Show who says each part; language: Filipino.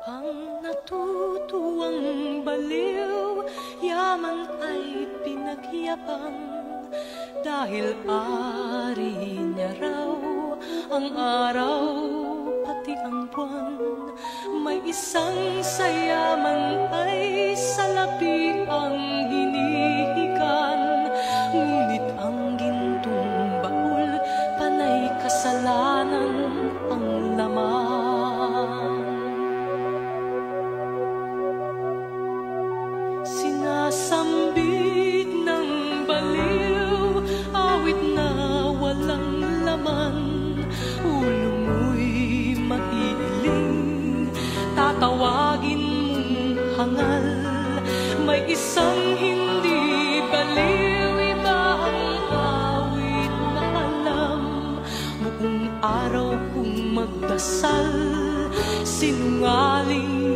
Speaker 1: Ang natutuwang baliw, yaman ay pinagyabang, dahil ari niya raw ang araw pati ang buwan. May isang sayaman ay salapi ang hinihigan, ngunit ang gintong baul panay kasalanan ang laman. Sinasambit ng baliw, awit na walang laman. Ulo mo'y maiiling, tatawagin mong hangal. May isang hindi baliw, iba ang awit na alam. Buong araw kung magdasal, sinungaling